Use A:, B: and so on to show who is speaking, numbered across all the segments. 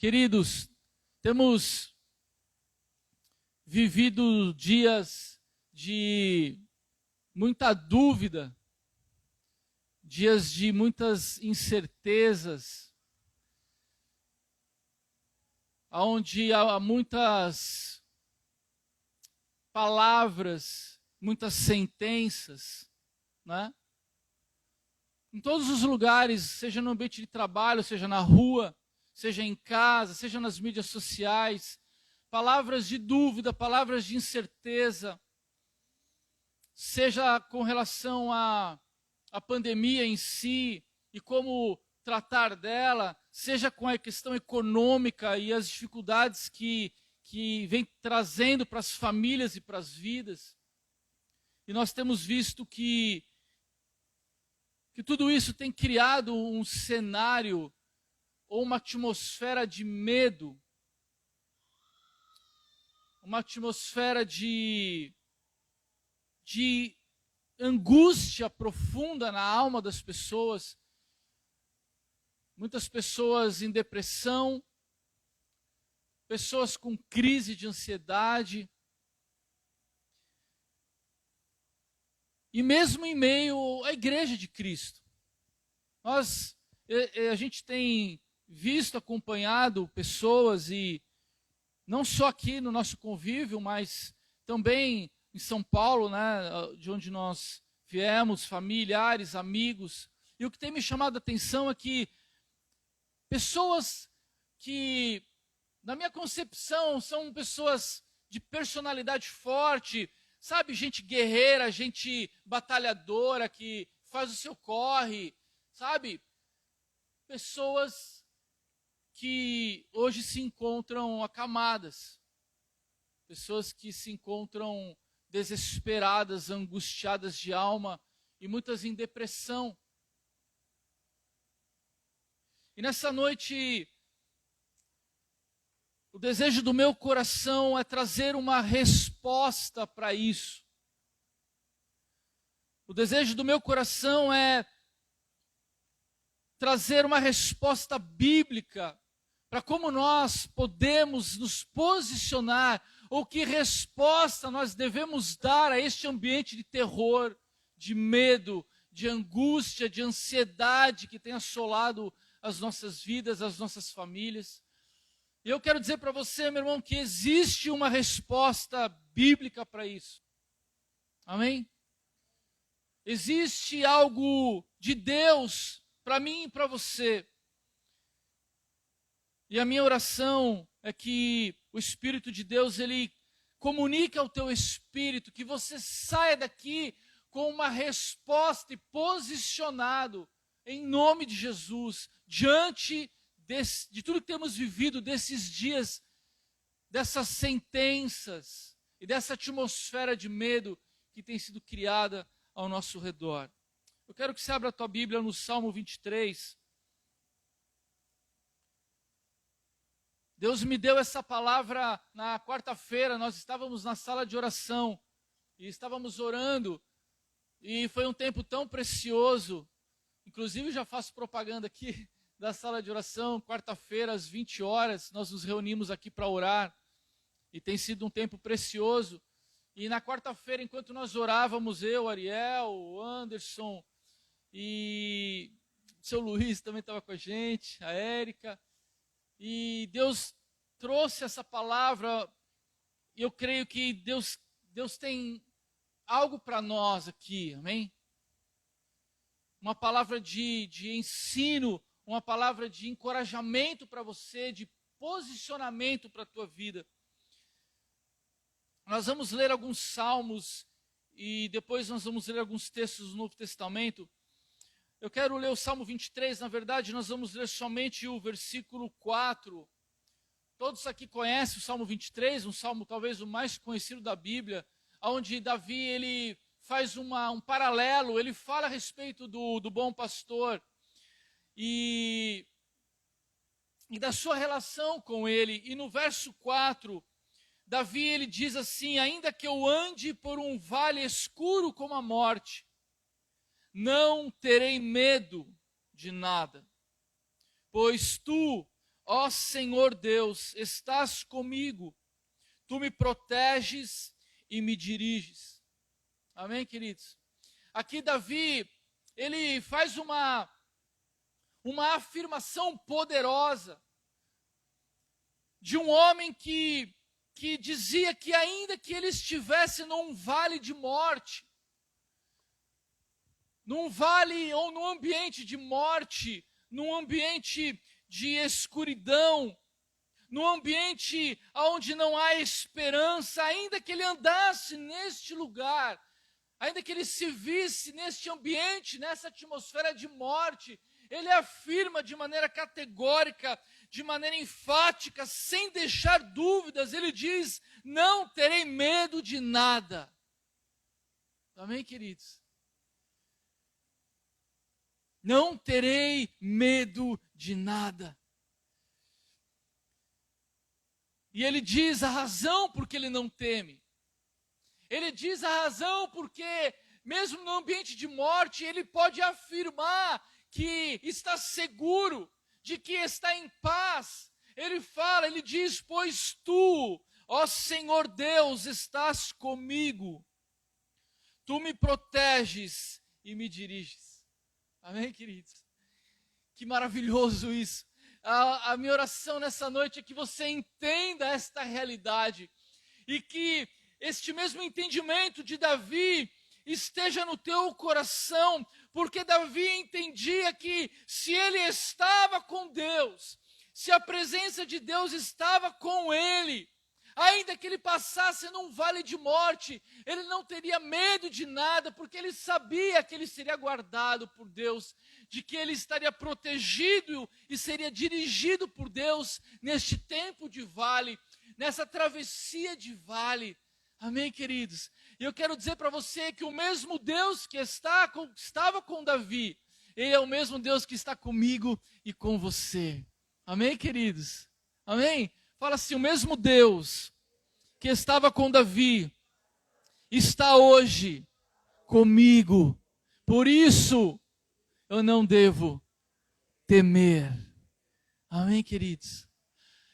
A: Queridos, temos vivido dias de muita dúvida, dias de muitas incertezas, onde há muitas palavras, muitas sentenças, né? Em todos os lugares, seja no ambiente de trabalho, seja na rua, seja em casa, seja nas mídias sociais, palavras de dúvida, palavras de incerteza, seja com relação à pandemia em si e como tratar dela, seja com a questão econômica e as dificuldades que vem trazendo para as famílias e para as vidas. E nós temos visto que tudo isso tem criado um cenário ou uma atmosfera de medo, uma atmosfera de angústia profunda na alma das pessoas. Muitas pessoas em depressão, pessoas com crise de ansiedade. E mesmo em meio à Igreja de Cristo, a gente tem visto, acompanhado pessoas, e não só aqui no nosso convívio, mas também em São Paulo, né, de onde nós viemos, familiares, amigos. E o que tem me chamado a atenção é que pessoas que, na minha concepção, são pessoas de personalidade forte, sabe, gente guerreira, gente batalhadora, que faz o seu corre, sabe? Pessoas que hoje se encontram acamadas, pessoas que se encontram desesperadas, angustiadas de alma, e muitas em depressão. E nessa noite, o desejo do meu coração é trazer uma resposta para isso. O desejo do meu coração é trazer uma resposta bíblica para como nós podemos nos posicionar, ou que resposta nós devemos dar a este ambiente de terror, de medo, de angústia, de ansiedade que tem assolado as nossas vidas, as nossas famílias. E eu quero dizer para você, meu irmão, que existe uma resposta bíblica para isso. Amém? Existe algo de Deus para mim e para você. E a minha oração é que o Espírito de Deus, ele comunique ao teu espírito, que você saia daqui com uma resposta e posicionado em nome de Jesus, diante de tudo que temos vivido, desses dias, dessas sentenças e dessa atmosfera de medo que tem sido criada ao nosso redor. Eu quero que você abra a tua Bíblia no Salmo 23. Deus me deu essa palavra na quarta-feira, nós estávamos na sala de oração e estávamos orando, e foi um tempo tão precioso. Inclusive, já faço propaganda aqui da sala de oração, quarta-feira às 20 horas, nós nos reunimos aqui para orar, e tem sido um tempo precioso. E na quarta-feira, enquanto nós orávamos, eu, Ariel, o Anderson, e o seu Luiz também estava com a gente, a Érica, e Deus trouxe essa palavra, e eu creio que Deus tem algo para nós aqui, amém? Uma palavra de ensino, uma palavra de encorajamento para você, de posicionamento para a tua vida. Nós vamos ler alguns salmos e depois nós vamos ler alguns textos do Novo Testamento. Eu quero ler o Salmo 23, na verdade nós vamos ler somente o versículo 4. Todos aqui conhecem o Salmo 23, um salmo talvez o mais conhecido da Bíblia, onde Davi ele faz um paralelo, ele fala a respeito do bom pastor e da sua relação com ele. E no verso 4, Davi ele diz assim: ainda que eu ande por um vale escuro como a morte, não terei medo de nada, pois tu, Ó Senhor Deus, estás comigo, tu me proteges e me diriges. Amém, queridos? Aqui Davi, ele faz uma afirmação poderosa de um homem que dizia que ainda que ele estivesse num vale de morte, num vale ou num ambiente de morte, num ambiente de escuridão, num ambiente onde não há esperança, ainda que ele andasse neste lugar, ainda que ele se visse neste ambiente, nessa atmosfera de morte, ele afirma de maneira categórica, de maneira enfática, sem deixar dúvidas, ele diz: não terei medo de nada. Amém, queridos? Não terei medo de nada. E ele diz a razão por que ele não teme. Ele diz a razão porque, mesmo no ambiente de morte, ele pode afirmar que está seguro, de que está em paz. Ele fala, ele diz: pois tu, ó Senhor Deus, estás comigo. Tu me proteges e me diriges. Amém, queridos? Que maravilhoso isso. A minha oração nessa noite é que você entenda esta realidade e que este mesmo entendimento de Davi esteja no teu coração, porque Davi entendia que se ele estava com Deus, se a presença de Deus estava com ele, ainda que ele passasse num vale de morte, ele não teria medo de nada, porque ele sabia que ele seria guardado por Deus, de que ele estaria protegido e seria dirigido por Deus neste tempo de vale, nessa travessia de vale. Amém, queridos? E eu quero dizer para você que o mesmo Deus que estava com Davi, ele é o mesmo Deus que está comigo e com você. Amém, queridos? Amém? Fala assim: o mesmo Deus que estava com Davi está hoje comigo. Por isso eu não devo temer. Amém, queridos?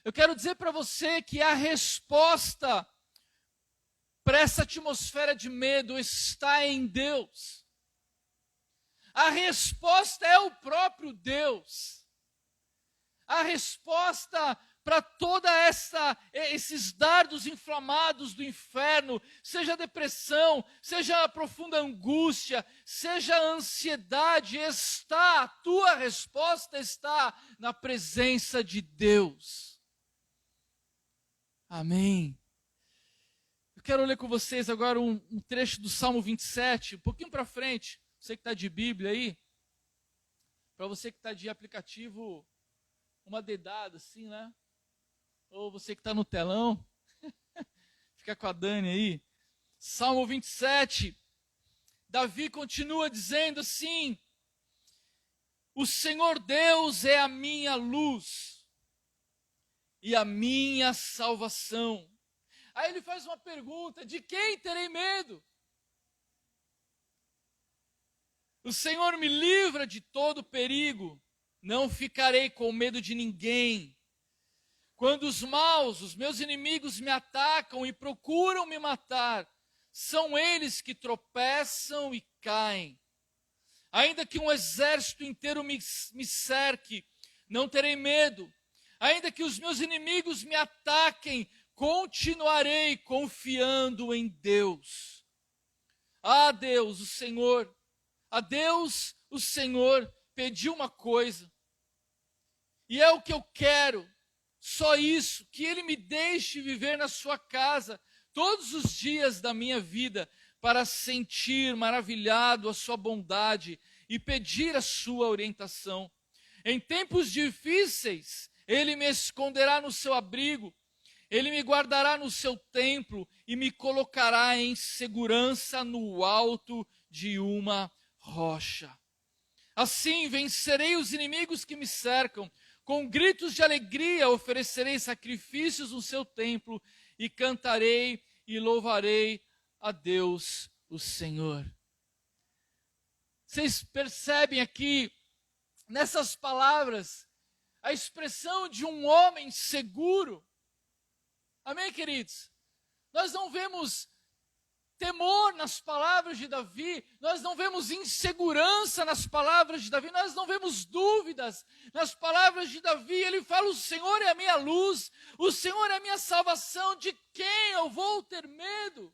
A: Eu quero dizer para você que a resposta para essa atmosfera de medo está em Deus. A resposta é o próprio Deus. A resposta para toda esses dardos inflamados do inferno, seja depressão, seja a profunda angústia, seja a ansiedade, a tua resposta está na presença de Deus. Amém. Eu quero ler com vocês agora um trecho do Salmo 27, um pouquinho para frente. Você que está de Bíblia aí, para você que está de aplicativo, uma dedada assim, né? Ou você que está no telão, fica com a Dani aí. Salmo 27, Davi continua dizendo assim: o Senhor Deus é a minha luz e a minha salvação. Aí ele faz uma pergunta: de quem terei medo? O Senhor me livra de todo perigo, não ficarei com medo de ninguém. Quando os maus, os meus inimigos me atacam e procuram me matar, são eles que tropeçam e caem. Ainda que um exército inteiro me cerque, não terei medo. Ainda que os meus inimigos me ataquem, continuarei confiando em Deus. A Deus, o Senhor, a Deus, o Senhor pediu uma coisa, e é o que eu quero, só isso, que Ele me deixe viver na sua casa todos os dias da minha vida, para sentir maravilhado a sua bondade e pedir a sua orientação. Em tempos difíceis, Ele me esconderá no seu abrigo, Ele me guardará no seu templo e me colocará em segurança no alto de uma rocha. Assim vencerei os inimigos que me cercam, com gritos de alegria oferecerei sacrifícios no seu templo e cantarei e louvarei a Deus, o Senhor. Vocês percebem aqui, nessas palavras, a expressão de um homem seguro. Amém, queridos? Nós não vemos temor nas palavras de Davi, nós não vemos insegurança nas palavras de Davi, nós não vemos dúvidas nas palavras de Davi. Ele fala: o Senhor é a minha luz, o Senhor é a minha salvação, de quem eu vou ter medo?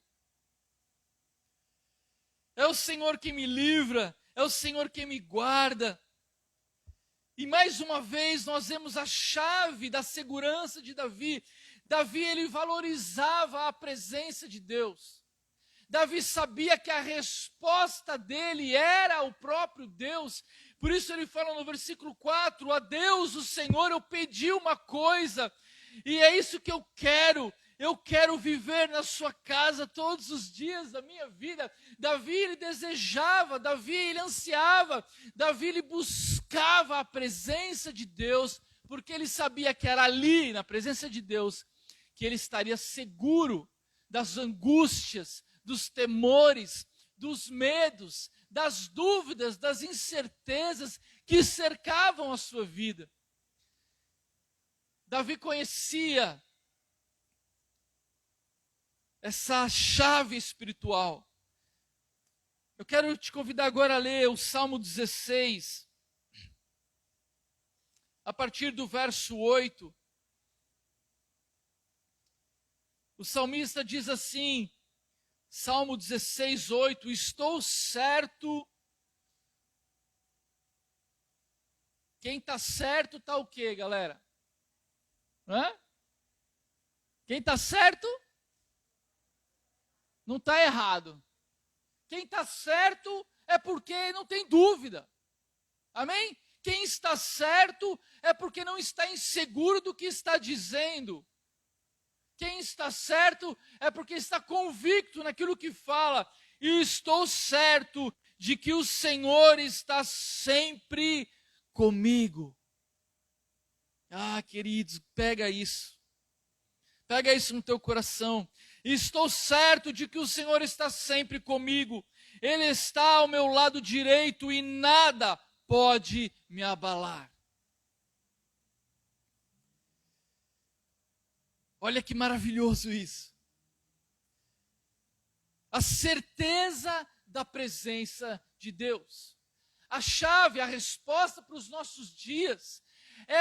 A: É o Senhor que me livra, é o Senhor que me guarda. E mais uma vez nós vemos a chave da segurança de Davi. Davi, ele valorizava a presença de Deus. Davi sabia que a resposta dele era o próprio Deus. Por isso ele fala no versículo 4, a Deus, o Senhor, eu pedi uma coisa, e é isso que eu quero viver na sua casa todos os dias da minha vida. Davi, ele desejava, Davi, ele ansiava, Davi, ele buscava a presença de Deus, porque ele sabia que era ali, na presença de Deus, que ele estaria seguro das angústias, dos temores, dos medos, das dúvidas, das incertezas que cercavam a sua vida. Davi conhecia essa chave espiritual. Eu quero te convidar agora a ler o Salmo 16, a partir do verso 8. O salmista diz assim, Salmo 16, 8, estou certo. Quem está certo está o quê, galera? Hã? Quem está certo não está errado. Quem está certo é porque não tem dúvida. Amém? Quem está certo é porque não está inseguro do que está dizendo. Quem está certo é porque está convicto naquilo que fala. E estou certo de que o Senhor está sempre comigo. Ah, queridos, pega isso. Pega isso no teu coração. Estou certo de que o Senhor está sempre comigo. Ele está ao meu lado direito e nada pode me abalar. Olha que maravilhoso isso. A certeza da presença de Deus. A chave, a resposta para os nossos dias é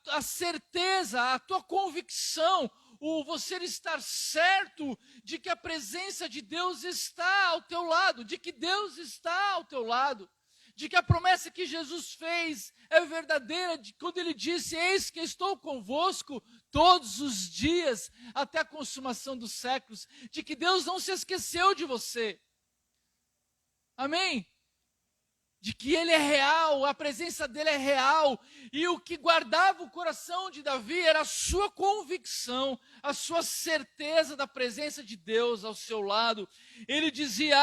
A: a certeza, a tua convicção, o você estar certo de que a presença de Deus está ao teu lado, de que Deus está ao teu lado, de que a promessa que Jesus fez é verdadeira, quando ele disse, eis que estou convosco todos os dias, até a consumação dos séculos, de que Deus não se esqueceu de você. Amém? De que ele é real, a presença dele é real, e o que guardava o coração de Davi era a sua convicção, a sua certeza da presença de Deus ao seu lado. Ele dizia,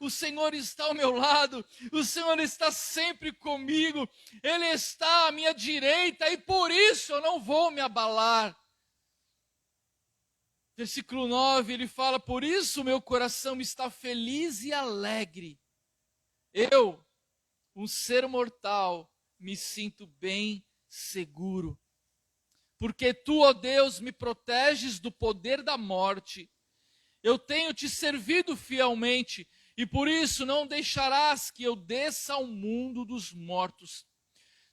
A: o Senhor está ao meu lado, o Senhor está sempre comigo, Ele está à minha direita e por isso eu não vou me abalar. Versículo 9, ele fala, por isso meu coração está feliz e alegre. Eu, um ser mortal, me sinto bem seguro. Porque tu, ó Deus, me proteges do poder da morte. Eu tenho te servido fielmente, e por isso não deixarás que eu desça ao mundo dos mortos.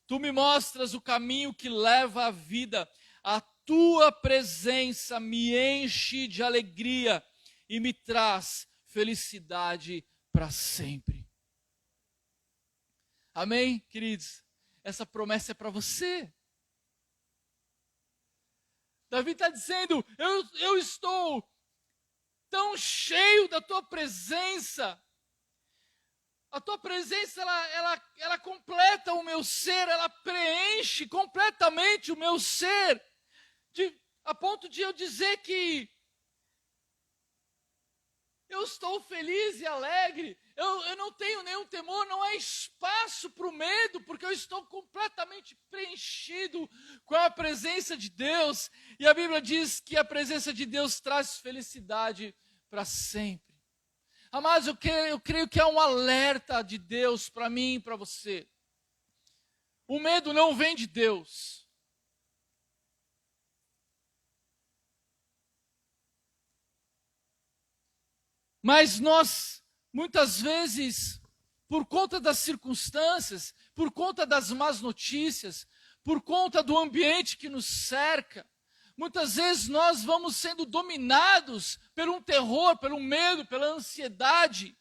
A: Tu me mostras o caminho que leva à vida. A tua presença me enche de alegria e me traz felicidade para sempre. Amém, queridos? Essa promessa é para você. Davi está dizendo, eu estou tão cheio da tua presença. A tua presença, ela completa o meu ser, ela preenche completamente o meu ser. A ponto de eu dizer que eu estou feliz e alegre. Eu não tenho nenhum temor, não há espaço para o medo, porque eu estou completamente preenchido com a presença de Deus. E a Bíblia diz que a presença de Deus traz felicidade para sempre. Amados, eu creio que é um alerta de Deus para mim e para você. O medo não vem de Deus. Mas nós, muitas vezes, por conta das circunstâncias, por conta das más notícias, por conta do ambiente que nos cerca, muitas vezes nós vamos sendo dominados por um terror, pelo medo, pela ansiedade.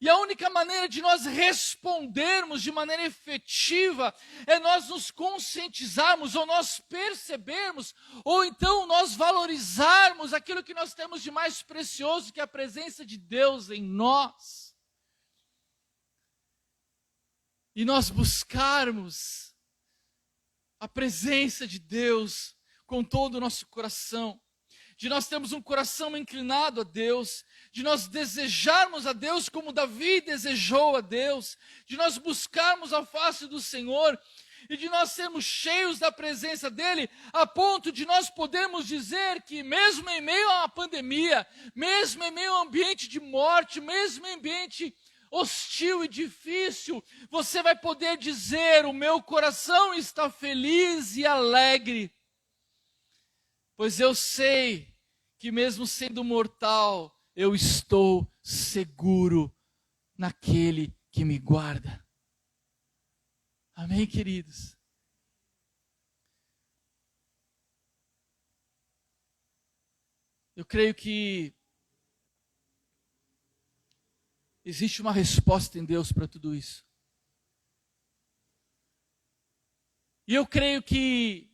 A: E a única maneira de nós respondermos de maneira efetiva é nós nos conscientizarmos, ou nós percebermos, ou então nós valorizarmos aquilo que nós temos de mais precioso, que é a presença de Deus em nós. E nós buscarmos a presença de Deus com todo o nosso coração. De nós termos um coração inclinado a Deus, de nós desejarmos a Deus como Davi desejou a Deus, de nós buscarmos a face do Senhor e de nós sermos cheios da presença dEle, a ponto de nós podermos dizer que mesmo em meio a uma pandemia, mesmo em meio a um ambiente de morte, mesmo em ambiente hostil e difícil, você vai poder dizer: o meu coração está feliz e alegre, pois eu sei que mesmo sendo mortal, eu estou seguro naquele que me guarda. Amém, queridos? Eu creio que existe uma resposta em Deus para tudo isso. E eu creio que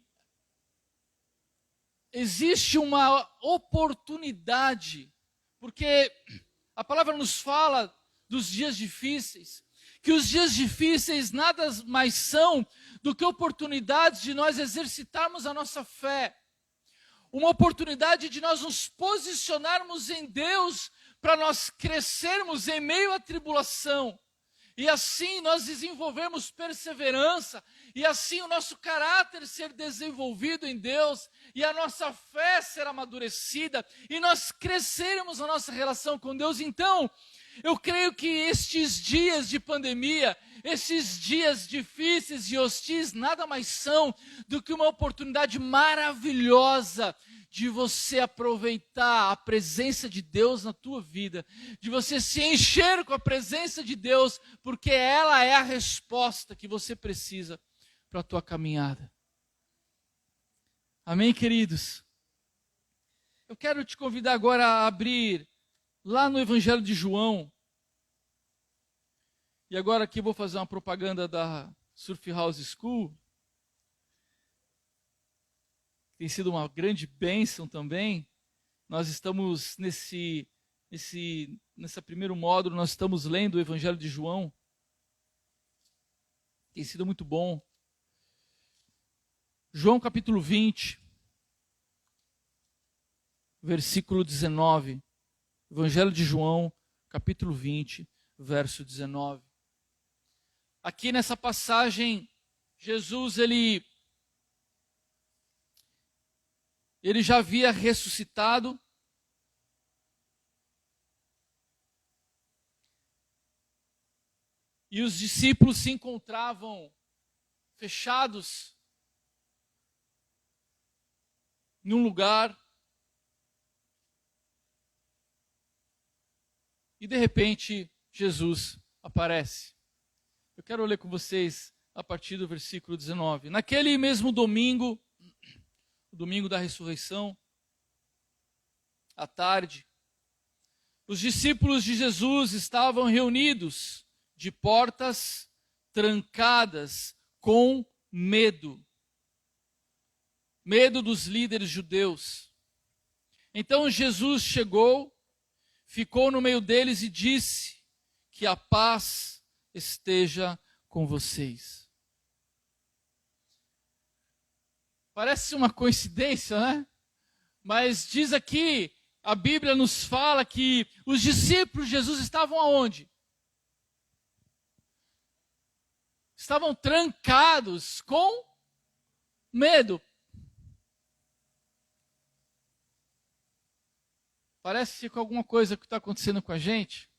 A: existe uma oportunidade, porque a palavra nos fala dos dias difíceis, que os dias difíceis nada mais são do que oportunidades de nós exercitarmos a nossa fé, uma oportunidade de nós nos posicionarmos em Deus para nós crescermos em meio à tribulação, e assim nós desenvolvermos perseverança, e assim o nosso caráter ser desenvolvido em Deus, e a nossa fé ser amadurecida, e nós crescermos a nossa relação com Deus. Então, eu creio que estes dias de pandemia, esses dias difíceis e hostis, nada mais são do que uma oportunidade maravilhosa de você aproveitar a presença de Deus na tua vida, de você se encher com a presença de Deus, porque ela é a resposta que você precisa para a tua caminhada. Amém, queridos? Eu quero te convidar agora a abrir lá no Evangelho de João. E agora aqui vou fazer uma propaganda da Surf House School. Tem sido uma grande bênção também. Nós estamos nessa primeiro módulo, nós estamos lendo o Evangelho de João. Tem sido muito bom. João capítulo 20, versículo 19. Evangelho de João, capítulo 20, verso 19. Aqui nessa passagem, Jesus, ele já havia ressuscitado. E os discípulos se encontravam fechados num lugar. E de repente, Jesus aparece. Eu quero ler com vocês a partir do versículo 19. Naquele mesmo domingo, o domingo da ressurreição, à tarde, os discípulos de Jesus estavam reunidos de portas trancadas com medo. Medo dos líderes judeus. Então Jesus chegou, ficou no meio deles e disse: que a paz esteja com vocês. Parece uma coincidência, né? Mas diz aqui, a Bíblia nos fala que os discípulos de Jesus estavam aonde? Estavam trancados com medo. Parece com alguma coisa que está acontecendo com a gente.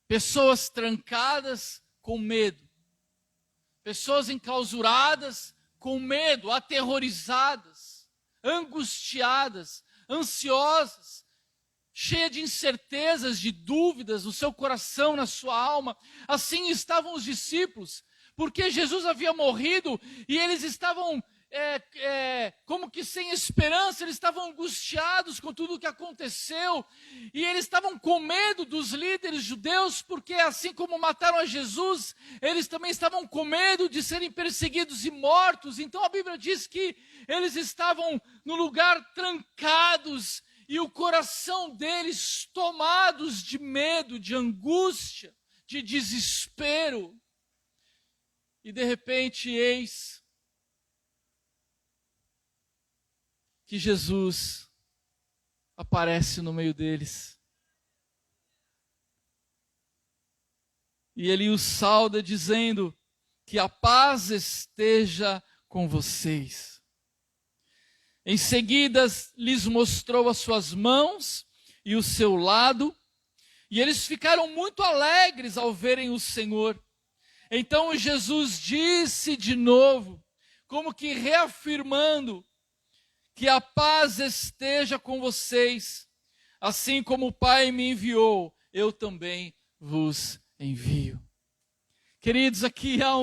A: Pessoas trancadas com medo. Pessoas enclausuradas com medo, aterrorizadas, angustiadas, ansiosas, cheias de incertezas, de dúvidas no seu coração, na sua alma. Assim estavam os discípulos, porque Jesus havia morrido e eles estavam como que sem esperança, eles estavam angustiados com tudo o que aconteceu, e eles estavam com medo dos líderes judeus, porque assim como mataram a Jesus, eles também estavam com medo de serem perseguidos e mortos. Então a Bíblia diz que eles estavam no lugar trancados, e o coração deles tomados de medo, de angústia, de desespero. E de repente, eis que Jesus aparece no meio deles. E ele os sauda dizendo que a paz esteja com vocês. Em seguida, lhes mostrou as suas mãos e o seu lado, e eles ficaram muito alegres ao verem o Senhor. Então Jesus disse de novo, como que reafirmando, que a paz esteja com vocês, assim como o Pai me enviou, eu também vos envio. Queridos, aqui há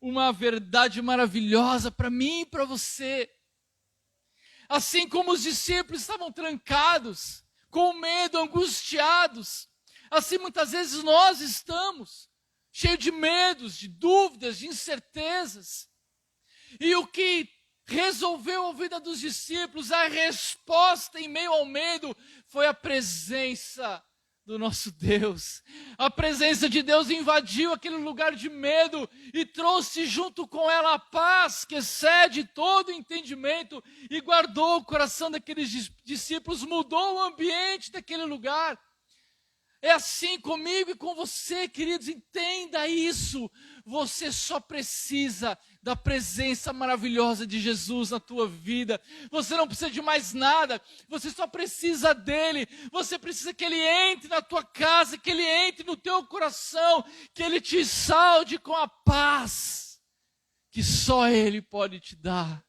A: uma verdade maravilhosa para mim e para você. Assim como os discípulos estavam trancados, com medo, angustiados, assim muitas vezes nós estamos, cheios de medos, de dúvidas, de incertezas. E o que resolveu a vida dos discípulos, a resposta em meio ao medo, foi a presença do nosso Deus. A presença de Deus invadiu aquele lugar de medo e trouxe junto com ela a paz que excede todo entendimento e guardou o coração daqueles discípulos, mudou o ambiente daquele lugar. É assim comigo e com você, queridos, entenda isso. Você só precisa da presença maravilhosa de Jesus na tua vida. Você não precisa de mais nada, você só precisa dele. Você precisa que ele entre na tua casa, que ele entre no teu coração, que ele te salde com a paz que só ele pode te dar.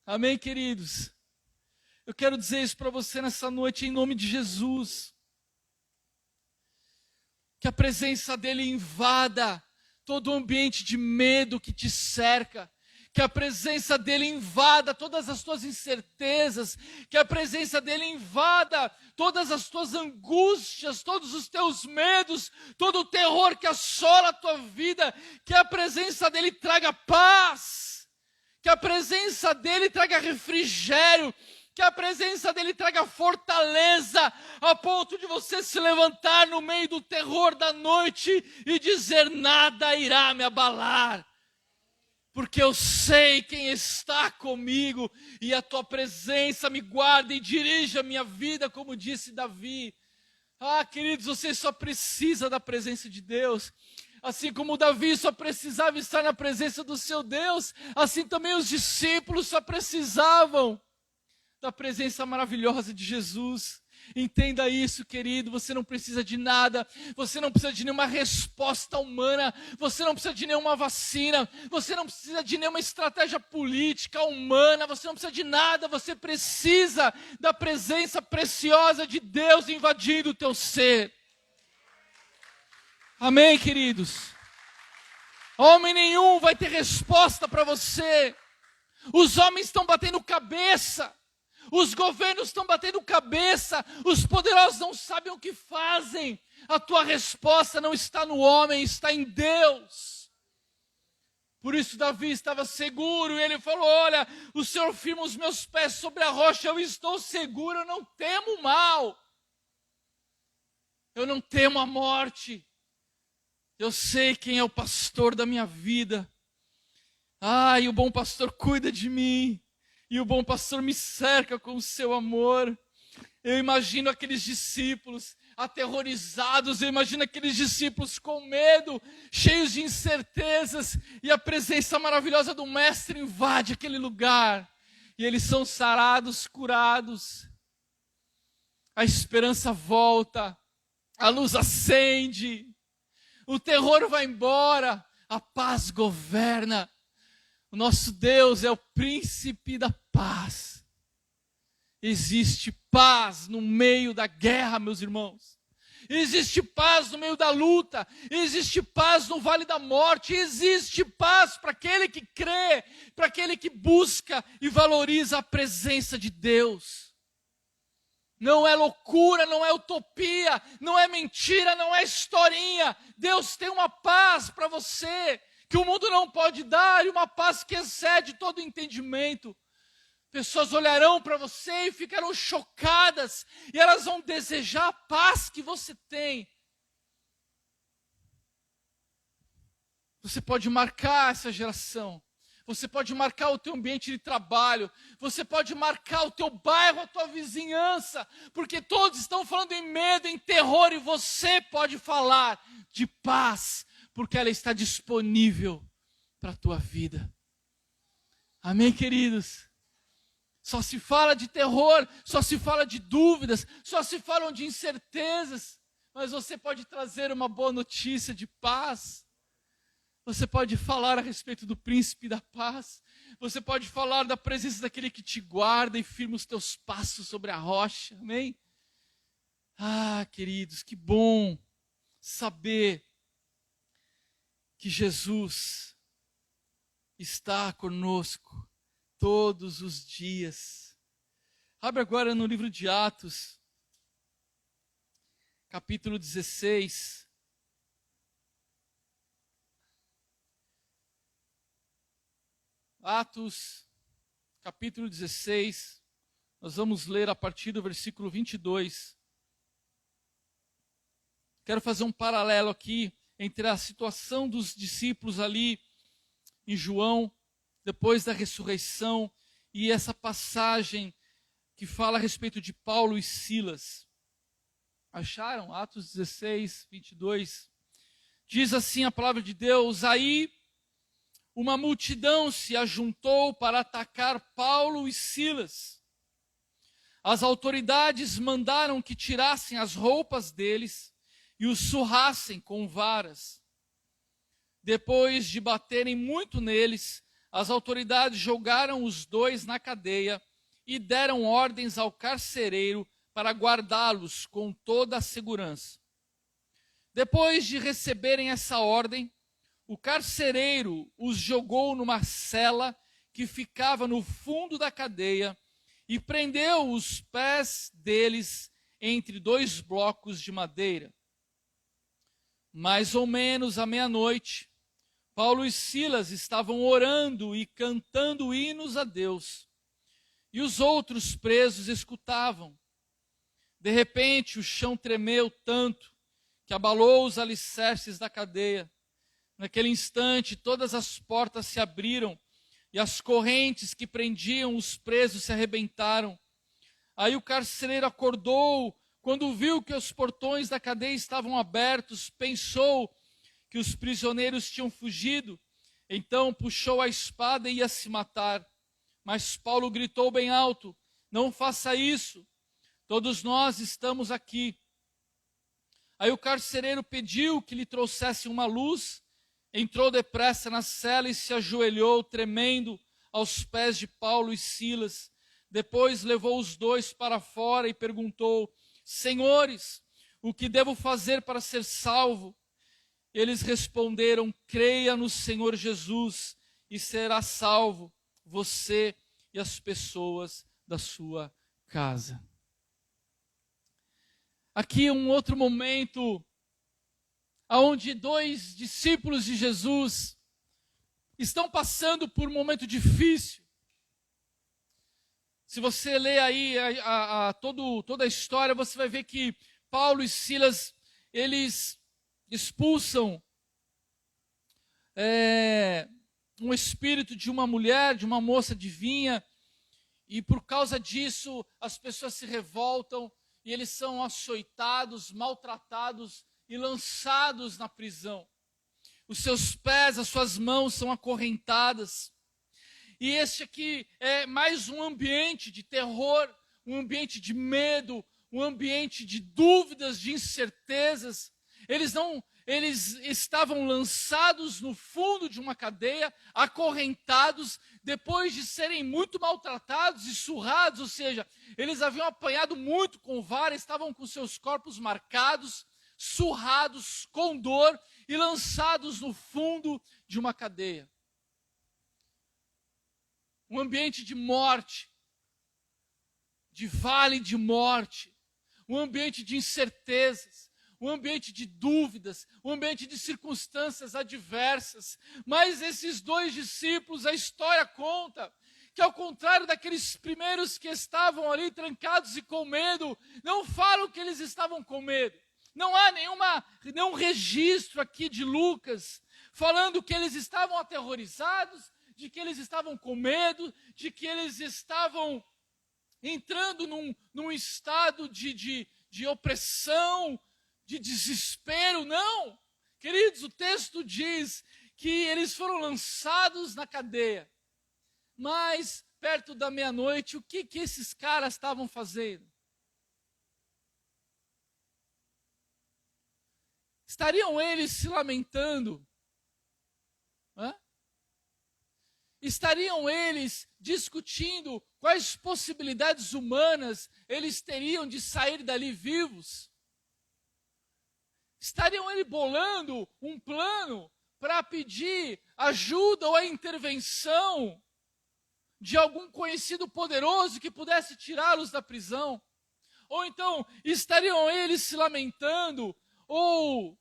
A: Amém, queridos? Eu quero dizer isso para você nessa noite em nome de Jesus. Que a presença dele invada todo o ambiente de medo que te cerca. Que a presença dele invada todas as tuas incertezas. Que a presença dele invada todas as tuas angústias, todos os teus medos, todo o terror que assola a tua vida. Que a presença dele traga paz. Que a presença dele traga refrigério. Que a presença dele traga fortaleza, a ponto de você se levantar no meio do terror da noite e dizer: nada irá me abalar, porque eu sei quem está comigo, e a tua presença me guarda e dirige a minha vida, como disse Davi. Ah, queridos, você só precisa da presença de Deus. Assim como Davi só precisava estar na presença do seu Deus, assim também os discípulos só precisavam da presença maravilhosa de Jesus. Entenda isso, querido, você não precisa de nada, você não precisa de nenhuma resposta humana, você não precisa de nenhuma vacina, você não precisa de nenhuma estratégia política humana, você não precisa de nada, você precisa da presença preciosa de Deus invadindo o teu ser. Amém, queridos? Homem nenhum vai ter resposta para você. Os homens estão batendo cabeça. Os governos estão batendo cabeça, os poderosos não sabem o que fazem. A tua resposta não está no homem, está em Deus. Por isso Davi estava seguro e ele falou: olha, o Senhor firma os meus pés sobre a rocha, eu estou seguro, eu não temo mal. Eu não temo a morte. Eu sei quem é o pastor da minha vida. E o bom pastor cuida de mim. E o bom pastor me cerca com o seu amor. Eu imagino aqueles discípulos aterrorizados, eu imagino aqueles discípulos com medo, cheios de incertezas, e a presença maravilhosa do Mestre invade aquele lugar, e eles são sarados, curados. A esperança volta, a luz acende, o terror vai embora, a paz governa. O nosso Deus é o príncipe da paz. Existe paz no meio da guerra, meus irmãos. Existe paz no meio da luta. Existe paz no vale da morte. Existe paz para aquele que crê, para aquele que busca e valoriza a presença de Deus. Não é loucura, não é utopia, não é mentira, não é historinha. Deus tem uma paz para você que o mundo não pode dar, e uma paz que excede todo entendimento. Pessoas olharão para você e ficarão chocadas, e elas vão desejar a paz que você tem. Você pode marcar essa geração. Você pode marcar o teu ambiente de trabalho. Você pode marcar o teu bairro, a tua vizinhança. Porque todos estão falando em medo, em terror. E você pode falar de paz. Porque ela está disponível para a tua vida. Amém, queridos? Só se fala de terror. Só se fala de dúvidas. Só se falam de incertezas. Mas você pode trazer uma boa notícia de paz. Você pode falar a respeito do príncipe da paz. Você pode falar da presença daquele que te guarda e firma os teus passos sobre a rocha. Amém? Ah, queridos, que bom saber que Jesus está conosco todos os dias. Abre agora no livro de Atos, capítulo 16. Atos, capítulo 16, nós vamos ler a partir do versículo 22. Quero fazer um paralelo aqui entre a situação dos discípulos ali em João, depois da ressurreição, e essa passagem que fala a respeito de Paulo e Silas. Acharam? Atos 16, 22. Diz assim a palavra de Deus: aí uma multidão se ajuntou para atacar Paulo e Silas. As autoridades mandaram que tirassem as roupas deles e os surrassem com varas. Depois de baterem muito neles, as autoridades jogaram os dois na cadeia e deram ordens ao carcereiro para guardá-los com toda a segurança. Depois de receberem essa ordem, o carcereiro os jogou numa cela que ficava no fundo da cadeia e prendeu os pés deles entre dois blocos de madeira. Mais ou menos à meia-noite, Paulo e Silas estavam orando e cantando hinos a Deus, e os outros presos escutavam. De repente, o chão tremeu tanto que abalou os alicerces da cadeia. Naquele instante, todas as portas se abriram e as correntes que prendiam os presos se arrebentaram. Aí o carcereiro acordou, quando viu que os portões da cadeia estavam abertos, pensou que os prisioneiros tinham fugido. Então puxou a espada e ia se matar. Mas Paulo gritou bem alto: não faça isso, todos nós estamos aqui. Aí o carcereiro pediu que lhe trouxessem uma luz. Entrou depressa na cela e se ajoelhou, tremendo, aos pés de Paulo e Silas. Depois levou os dois para fora e perguntou: senhores, o que devo fazer para ser salvo? Eles responderam: creia no Senhor Jesus e será salvo, você e as pessoas da sua casa. Aqui um outro momento onde dois discípulos de Jesus estão passando por um momento difícil. Se você ler aí toda a história, você vai ver que Paulo e Silas, eles expulsam um espírito de uma mulher, de uma moça adivinha, e por causa disso as pessoas se revoltam e eles são açoitados, maltratados e lançados na prisão. Os seus pés, as suas mãos são acorrentadas. E este aqui é mais um ambiente de terror, um ambiente de medo, um ambiente de dúvidas, de incertezas. Eles estavam lançados no fundo de uma cadeia, acorrentados, depois de serem muito maltratados e surrados, ou seja, eles haviam apanhado muito com vara, estavam com seus corpos marcados, surrados com dor e lançados no fundo de uma cadeia. Um ambiente de morte, de vale de morte, um ambiente de incertezas, um ambiente de dúvidas, um ambiente de circunstâncias adversas. Mas esses dois discípulos, a história conta que, ao contrário daqueles primeiros que estavam ali trancados e com medo, não falam que eles estavam com medo. Não há nenhum registro aqui de Lucas falando que eles estavam aterrorizados, de que eles estavam com medo, de que eles estavam entrando num estado de opressão, de desespero. Não! Queridos, o texto diz que eles foram lançados na cadeia. Mas, perto da meia-noite, o que esses caras estavam fazendo? Estariam eles se lamentando? Hã? Estariam eles discutindo quais possibilidades humanas eles teriam de sair dali vivos? Estariam eles bolando um plano para pedir ajuda ou a intervenção de algum conhecido poderoso que pudesse tirá-los da prisão? Ou então, estariam eles se lamentando ou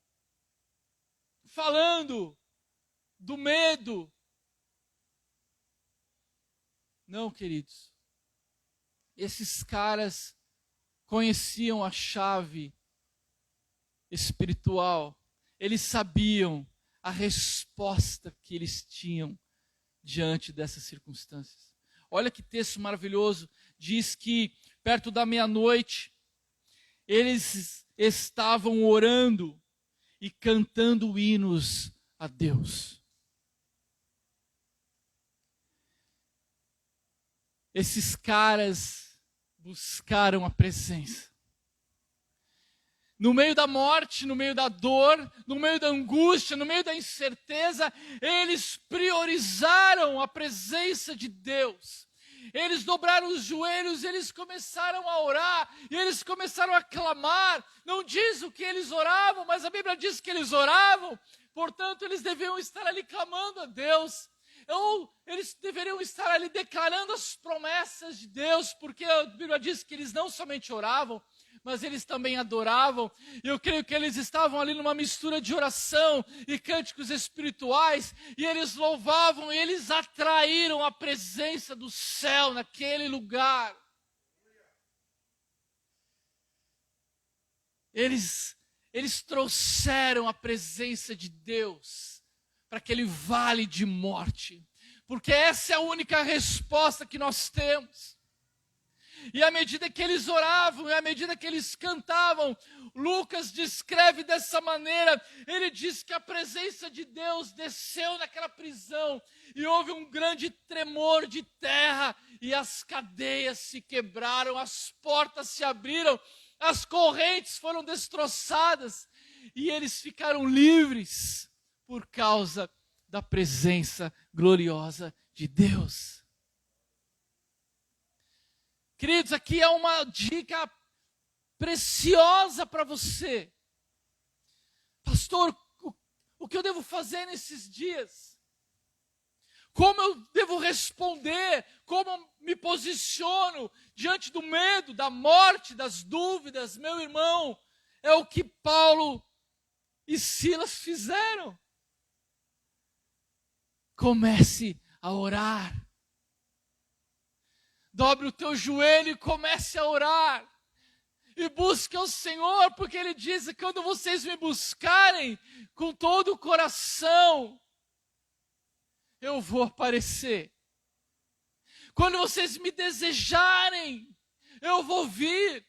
A: falando do medo? Não, queridos. Esses caras conheciam a chave espiritual. Eles sabiam a resposta que eles tinham diante dessas circunstâncias. Olha que texto maravilhoso. Diz que perto da meia-noite eles estavam orando e cantando hinos a Deus. Esses caras buscaram a presença. No meio da morte, no meio da dor, no meio da angústia, no meio da incerteza, eles priorizaram a presença de Deus. Eles dobraram os joelhos, eles começaram a orar, e eles começaram a clamar. Não diz o que eles oravam, mas a Bíblia diz que eles oravam. Portanto, eles deviam estar ali clamando a Deus. Ou eles deveriam estar ali declarando as promessas de Deus, porque a Bíblia diz que eles não somente oravam, mas eles também adoravam. E eu creio que eles estavam ali numa mistura de oração e cânticos espirituais, e eles louvavam, e eles atraíram a presença do céu naquele lugar. Eles trouxeram a presença de Deus para aquele vale de morte, porque essa é a única resposta que nós temos. E à medida que eles oravam, e à medida que eles cantavam, Lucas descreve dessa maneira. Ele diz que a presença de Deus desceu naquela prisão, e houve um grande tremor de terra, e as cadeias se quebraram, as portas se abriram, as correntes foram destroçadas, e eles ficaram livres por causa da presença gloriosa de Deus. Queridos, aqui é uma dica preciosa para você. Pastor, o que eu devo fazer nesses dias? Como eu devo responder? Como me posiciono diante do medo, da morte, das dúvidas? Meu irmão, é o que Paulo e Silas fizeram. Comece a orar. Dobre o teu joelho e comece a orar. E busque ao Senhor, porque Ele diz que quando vocês me buscarem com todo o coração, eu vou aparecer. Quando vocês me desejarem, eu vou vir.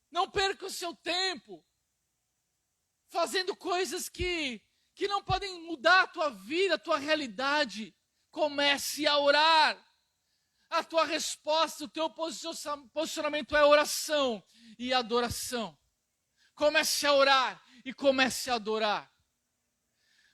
A: Não perca o seu tempo fazendo coisas que não podem mudar a tua vida, a tua realidade. Comece a orar. a tua resposta, o teu posicionamento é oração e adoração. Comece a orar e comece a adorar.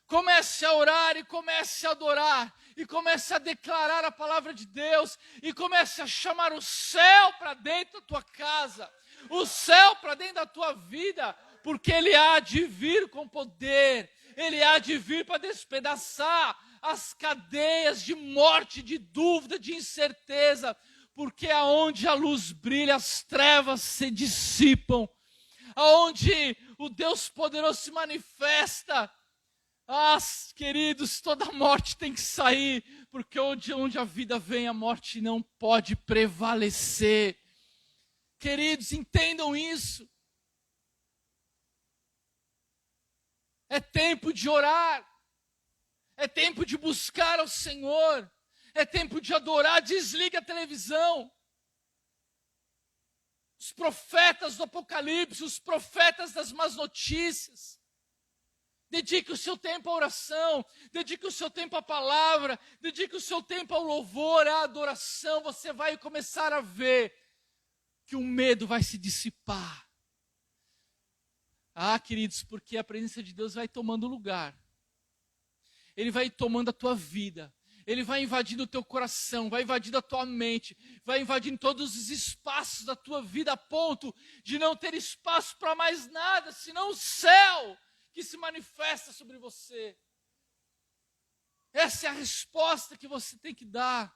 A: Comece a orar e comece a adorar. E comece a declarar a palavra de Deus. E comece a chamar o céu para dentro da tua casa. O céu para dentro da tua vida. Porque Ele há de vir com poder. Ele há de vir para despedaçar as cadeias de morte, de dúvida, de incerteza. Porque aonde a luz brilha, as trevas se dissipam. Aonde o Deus poderoso se manifesta, queridos, toda morte tem que sair, porque onde a vida vem, a morte não pode prevalecer. Queridos, entendam isso. É tempo de orar, é tempo de buscar ao Senhor, é tempo de adorar. Desliga a televisão. Os profetas do Apocalipse, os profetas das más notícias. Dedique o seu tempo à oração, dedique o seu tempo à palavra, dedique o seu tempo ao louvor, à adoração. Você vai começar a ver que o medo vai se dissipar. Queridos, porque a presença de Deus vai tomando lugar. Ele vai tomando a tua vida. Ele vai invadindo o teu coração, vai invadindo a tua mente, vai invadindo todos os espaços da tua vida a ponto de não ter espaço para mais nada, senão o céu que se manifesta sobre você. Essa é a resposta que você tem que dar.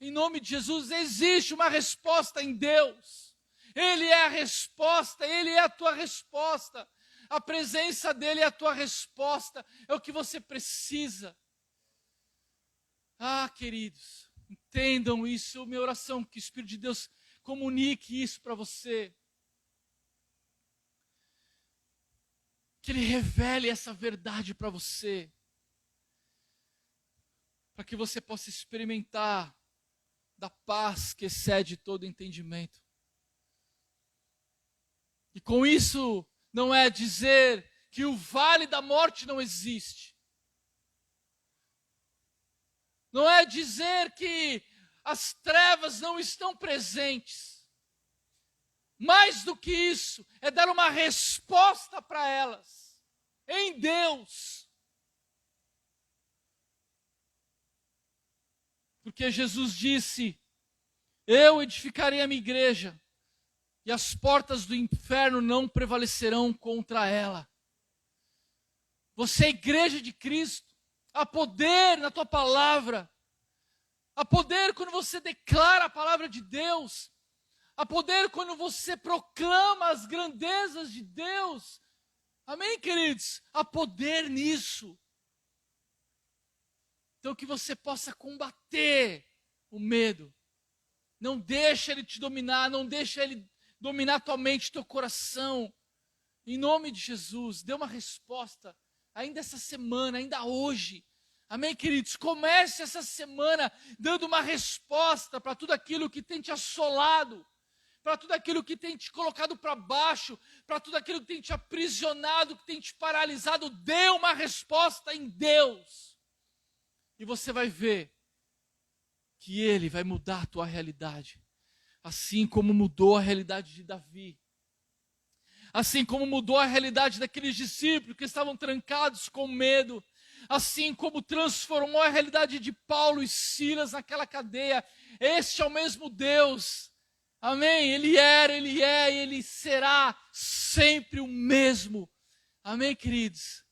A: Em nome de Jesus, existe uma resposta em Deus. Ele é a resposta, Ele é a tua resposta. A presença dEle é a tua resposta, é o que você precisa. Queridos, entendam isso, minha oração, que o Espírito de Deus comunique isso para você. Que Ele revele essa verdade para você. Para que você possa experimentar da paz que excede todo entendimento. E com isso, não é dizer que o vale da morte não existe. Não é dizer que as trevas não estão presentes. Mais do que isso, é dar uma resposta para elas, em Deus. Porque Jesus disse: eu edificarei a minha igreja, e as portas do inferno não prevalecerão contra ela. Você é a igreja de Cristo. Há poder na tua palavra. Há poder quando você declara a palavra de Deus. Há poder quando você proclama as grandezas de Deus. Amém, queridos? Há poder nisso. Então que você possa combater o medo. Não deixa ele te dominar, não deixa ele dominar tua mente, teu coração. Em nome de Jesus, dê uma resposta. Ainda essa semana, ainda hoje. Amém, queridos? Comece essa semana dando uma resposta para tudo aquilo que tem te assolado, para tudo aquilo que tem te colocado para baixo, para tudo aquilo que tem te aprisionado, que tem te paralisado. Dê uma resposta em Deus. E você vai ver que Ele vai mudar a tua realidade. Assim como mudou a realidade de Davi. Assim como mudou a realidade daqueles discípulos que estavam trancados com medo. Assim como transformou a realidade de Paulo e Silas naquela cadeia. Este é o mesmo Deus. Amém? Ele era, Ele é e Ele será sempre o mesmo. Amém, queridos?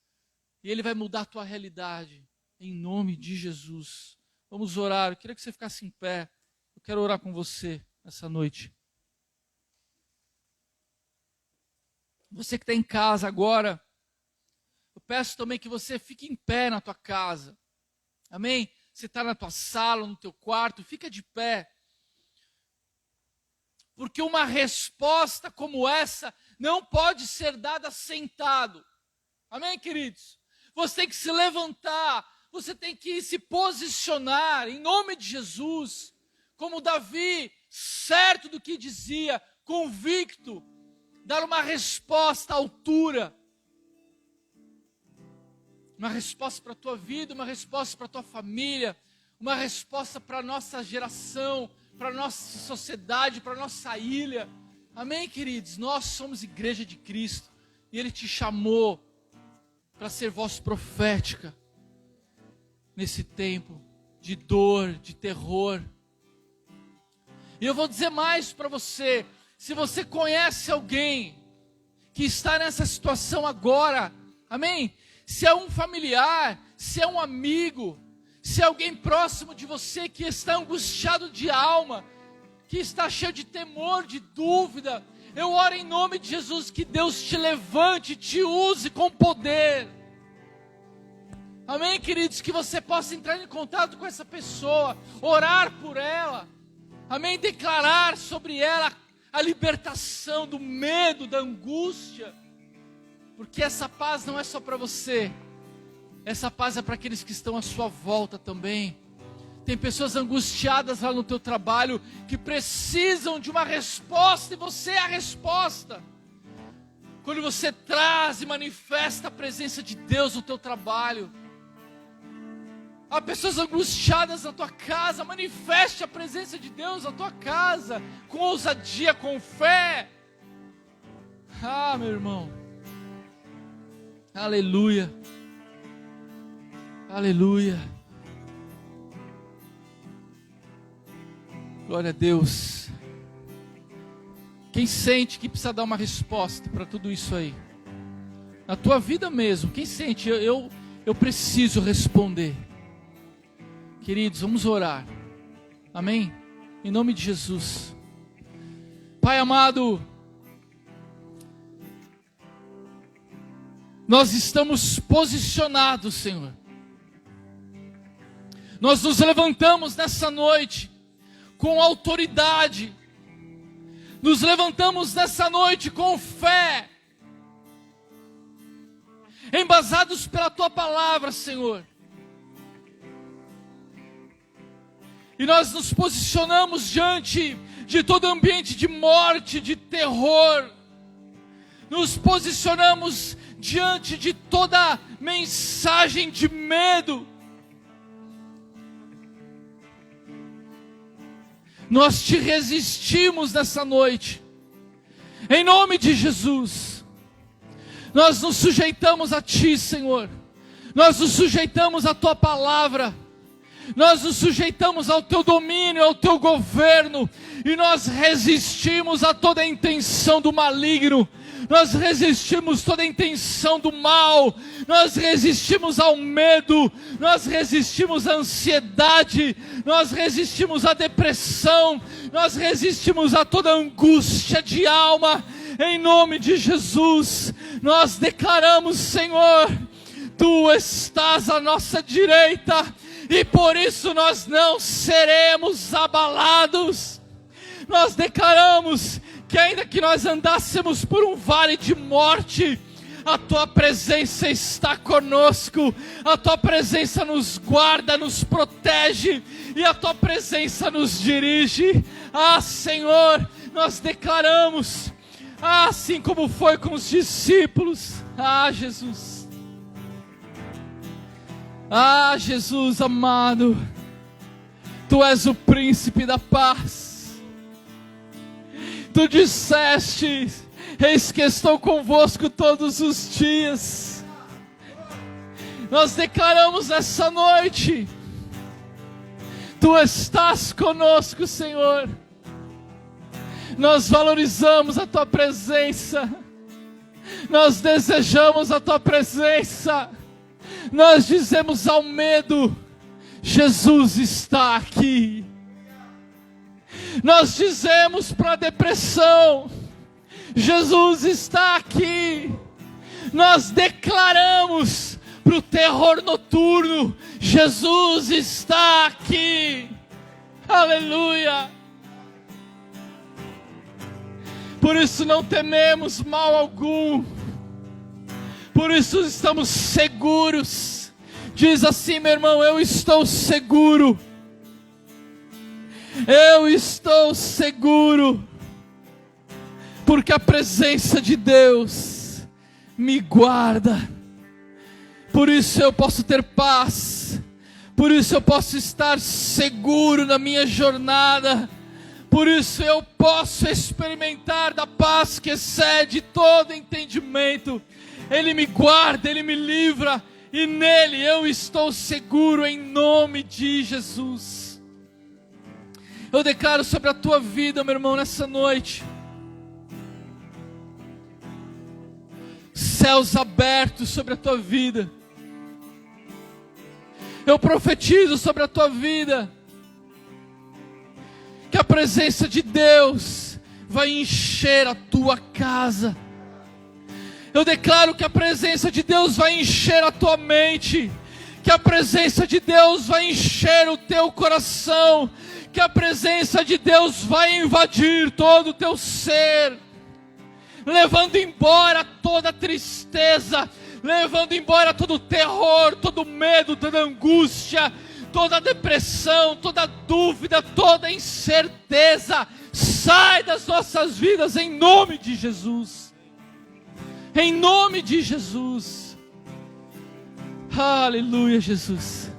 A: E Ele vai mudar a tua realidade. Em nome de Jesus. Vamos orar. Eu queria que você ficasse em pé. Eu quero orar com você essa noite. Você que está em casa agora, eu peço também que você fique em pé na tua casa. Amém? Você está na tua sala, no teu quarto, fica de pé. Porque uma resposta como essa não pode ser dada sentado. Amém, queridos? Você tem que se levantar, você tem que se posicionar em nome de Jesus, como Davi, certo do que dizia, convicto, dar uma resposta à altura. Uma resposta para a tua vida, uma resposta para a tua família, uma resposta para a nossa geração, para a nossa sociedade, para a nossa ilha. Amém, queridos? Nós somos igreja de Cristo e Ele te chamou para ser voz profética nesse tempo de dor, de terror. E eu vou dizer mais para você: se você conhece alguém que está nessa situação agora, amém? Se é um familiar, se é um amigo, se é alguém próximo de você que está angustiado de alma, que está cheio de temor, de dúvida, eu oro em nome de Jesus que Deus te levante, te use com poder. Amém, queridos? Que você possa entrar em contato com essa pessoa, orar por ela, amém? Declarar sobre ela a libertação do medo, da angústia, porque essa paz não é só para você, essa paz é para aqueles que estão à sua volta também. Tem pessoas angustiadas lá no teu trabalho, que precisam de uma resposta, e você é a resposta. Quando você traz e manifesta a presença de Deus no teu trabalho, há pessoas angustiadas na tua casa, manifeste a presença de Deus na tua casa, com ousadia, com fé. Ah, meu irmão, aleluia, aleluia, glória a Deus. Quem sente que precisa dar uma resposta para tudo isso aí, na tua vida mesmo, quem sente, eu preciso responder. Queridos, vamos orar, amém? Em nome de Jesus. Pai amado, nós estamos posicionados, Senhor. Nós nos levantamos nessa noite com autoridade, nos levantamos nessa noite com fé, embasados pela Tua palavra, Senhor. E nós nos posicionamos diante de todo ambiente de morte, de terror. Nos posicionamos diante de toda mensagem de medo. Nós te resistimos nessa noite. Em nome de Jesus. Nós nos sujeitamos a Ti, Senhor. Nós nos sujeitamos à Tua palavra. Nós nos sujeitamos ao Teu domínio, ao Teu governo, e nós resistimos a toda a intenção do maligno, nós resistimos toda a intenção do mal, nós resistimos ao medo, nós resistimos à ansiedade, nós resistimos à depressão, nós resistimos a toda angústia de alma. Em nome de Jesus, nós declaramos, Senhor, Tu estás à nossa direita, e por isso nós não seremos abalados. Nós declaramos que ainda que nós andássemos por um vale de morte, a Tua presença está conosco, a Tua presença nos guarda, nos protege, e a Tua presença nos dirige. Ah, Senhor, nós declaramos, assim como foi com os discípulos, Jesus. Jesus amado, Tu és o príncipe da paz. Tu disseste: eis que estou convosco todos os dias. Nós declaramos essa noite: Tu estás conosco, Senhor. Nós valorizamos a Tua presença. Nós desejamos a Tua presença. Nós dizemos ao medo: Jesus está aqui. Nós dizemos para a depressão: Jesus está aqui. Nós declaramos para o terror noturno: Jesus está aqui. Aleluia. Por isso não tememos mal algum. Por isso estamos seguros. Diz assim, meu irmão: eu estou seguro. Eu estou seguro. Porque a presença de Deus me guarda. Por isso eu posso ter paz. Por isso eu posso estar seguro na minha jornada. Por isso eu posso experimentar da paz que excede todo entendimento. Ele me guarda, Ele me livra, e nele eu estou seguro em nome de Jesus. Eu declaro sobre a tua vida, meu irmão, nessa noite, céus abertos sobre a tua vida. Eu profetizo sobre a tua vida que a presença de Deus vai encher a tua casa. Eu declaro que a presença de Deus vai encher a tua mente, que a presença de Deus vai encher o teu coração, que a presença de Deus vai invadir todo o teu ser, levando embora toda tristeza, levando embora todo terror, todo medo, toda angústia, toda depressão, toda dúvida, toda incerteza. Sai das nossas vidas em nome de Jesus. Em nome de Jesus. Aleluia, Jesus.